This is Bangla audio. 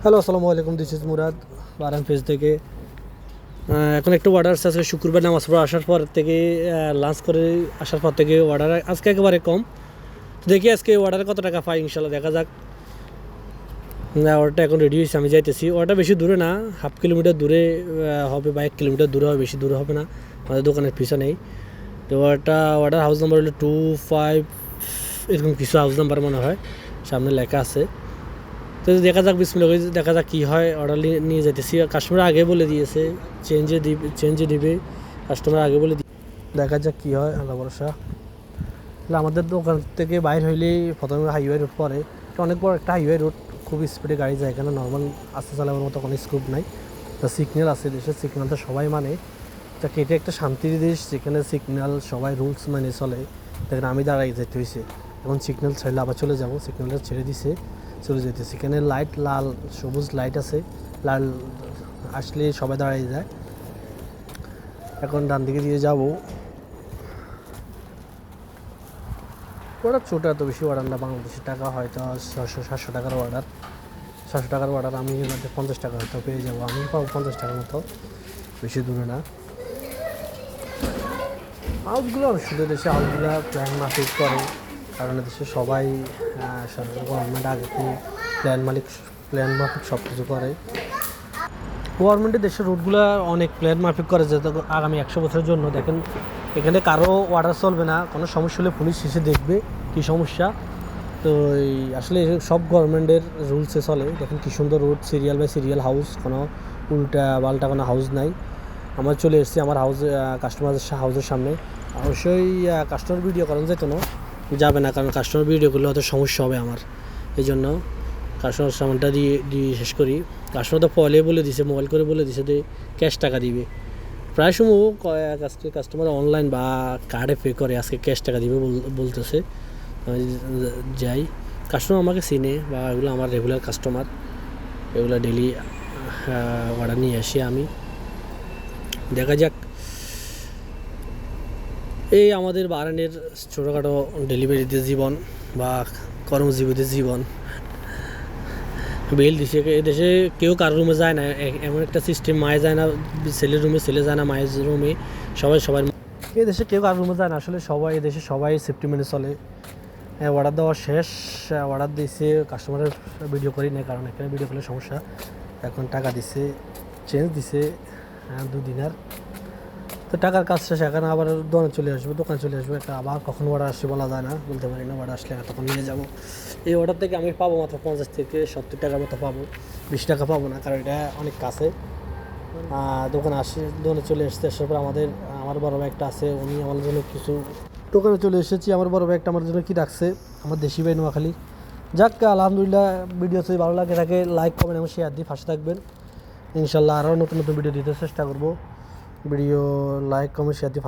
হ্যালো, আসসালামু আলাইকুম। দিস ইজ মুরাদ বারান পেজ থেকে। এখন একটু অর্ডার আছে। আজকে শুক্রবার নামাজ পড়ে আসার পর থেকে লাঞ্চ করে আসার পর থেকে অর্ডার আজকে একেবারে কম। তো দেখি আজকে অর্ডারে কত টাকা পাই, ইনশাল্লাহ দেখা যাক। না, অর্ডারটা এখন রেডি হয়েছে, আমি যাইতেছি। অর্ডার বেশি দূরে না, হাফ কিলোমিটার দূরে হবে বা 1 কিলোমিটার দূরে হবে, বেশি দূরে হবে না, আমাদের দোকানের পিছনেই। তো অর্ডার হাউস নাম্বার হলো 25, এরকম কিছু হাউস নাম্বার মনে হয়, সামনে লেখা আছে। তো দেখা যাক, বিসমিল্লাহ দেখা যাক কী হয়। অর্ডার নিয়ে যেতেছি। কাস্টমার আগে বলে দিয়েছে চেঞ্জে দিবে, কাস্টমার আগে বলে দিয়ে দেখা যাক কী হয়, আল্লাহ ভরসা। আমাদের দোকান থেকে বাইর হইলেই প্রথমে হাইওয়ে রোড পড়ে। এটা অনেক বড় একটা হাইওয়ে রোড, খুব স্পিডে গাড়ি যায়, এখানে নর্মাল আস্তে চালানোর মতো কোনো স্কোপ নাই। তা সিগন্যাল আছে, দেশের সিগন্যালটা সবাই মানে। এটা একটা শান্তির দেশ, যেখানে সিগন্যাল সবাই রুলস মেনে চলে। দেখেন আমি দাঁড়াই যেতে হয়েছে, এখন সিগন্যাল ছাড়লে আবার চলে যাব। সিগন্যালটা ছেড়ে দিছে, চলে যেতেছে। এখানে লাইট, লাল সবুজ লাইট আছে, লাল আসলে সবাই দাঁড়াই যায়। এখন ডান দিকে দিয়ে যাব। অর্ডার ছোটো, এত বেশি অর্ডার না, বাংলাদেশের টাকা হয়তো 600-700 টাকার অর্ডার। 700 টাকার অর্ডার আমি 50 টাকা হয়তো পেয়ে যাবো, আমি পাবো 50 টাকার মতো, বেশি দূরে না। হাউসগুলো অনেক সুন্দর, দেশে হাউসগুলো প্ল্যান মাফিক করে, কারণ দেশে সবাই গভর্নমেন্ট আগে প্ল্যান মাফিক সব কিছু করে। গভর্নমেন্টের দেশের রুটগুলো অনেক প্ল্যান মাফিক করে, যাতে আগামী 100 বছরের জন্য। দেখেন এখানে কারো অর্ডার চলবে না, কোনো সমস্যা হলে পুলিশ এসে দেখবে কী সমস্যা। তো এই আসলে সব গভর্নমেন্টের রুলসে চলে। দেখেন কী সুন্দর route, serial by serial house, কোনো উল্টা পাল্টা কোনো হাউস নাই। আমরা চলে এসেছি আমার হাউসের সামনে। অবশ্যই কাস্টমার ভিডিও করানো যেত না, যাবে না, কারণ কাস্টমার ভিডিও করলে হয়তো সমস্যা হবে আমার। এই জন্য কাস্টমার সামানটা দিয়ে শেষ করি। কাস্টমার তো পয়লে বলে দিছে, মোবাইল করে বলে দিছে যে ক্যাশ টাকা দিবে। প্রায় সময় আজকে কাস্টমার অনলাইন বা কার্ডে পে করে, আজকে ক্যাশ টাকা দিবে বলতেছে। আমি যাই, কাস্টমার আমাকে চিনে, বা এগুলো আমার রেগুলার কাস্টমার, এগুলো ডেলি অর্ডার নিয়ে আসি আমি। দেখা যাক, এই আমাদের বারানের ছোটোখাটো ডেলিভারিতে জীবন বা কর্মজীবীদের জীবন। বেল দিছে, এদেশে কেউ কারোর রুমে যায় না, এমন একটা সিস্টেম। মায়ে যায় না ছেলের রুমে, ছেলে যায় না মায়ের রুমে, সবাই এই দেশে কেউ কারোর রুমে যায় না। আসলে সবাই এদেশে সবাই সেফটি মেনে চলে। অর্ডার দেওয়া শেষ, অর্ডার দিয়েছে, কাস্টমারের ভিডিও করি না, কারণ এখানে ভিডিও করলে সমস্যা। এখন টাকা দিছে, চেঞ্জ দিছে 2 দিনার। তো টাকার কাজ শেষ, এখন আবার দোকানে চলে আসবো। একটা আবার কখন অর্ডার আসছে বলা যায় না, বলতে পারি না। অর্ডার আসলে তখন নিয়ে যাবো। এই অর্ডার থেকে আমি পাবো মাত্র 50 থেকে 70 টাকার মতো পাবো, 20 টাকা পাবো না, কারণ এটা অনেক কাছে। দোকানে চলে এসেছে। আসার পর আমার বড় ভাই একটা আছে, উনি আমার জন্য কিছু, দোকানে চলে এসেছি। আমার বড় ভাই একটা আমার জন্য কি রাখছে, আমার দেশি ভাই নোয়াখালী। যাক, আলহামদুলিল্লাহ। ভিডিও যদি ভালো লাগে থাকে লাইক কমেন্ট এবং শেয়ার দিয়ে পাশে থাকবেন। ইনশাল্লাহ আরও নতুন নতুন ভিডিও দিতে চেষ্টা করবো। ভিডিও লাইক কমেন্ট শেয়ার দিয়ে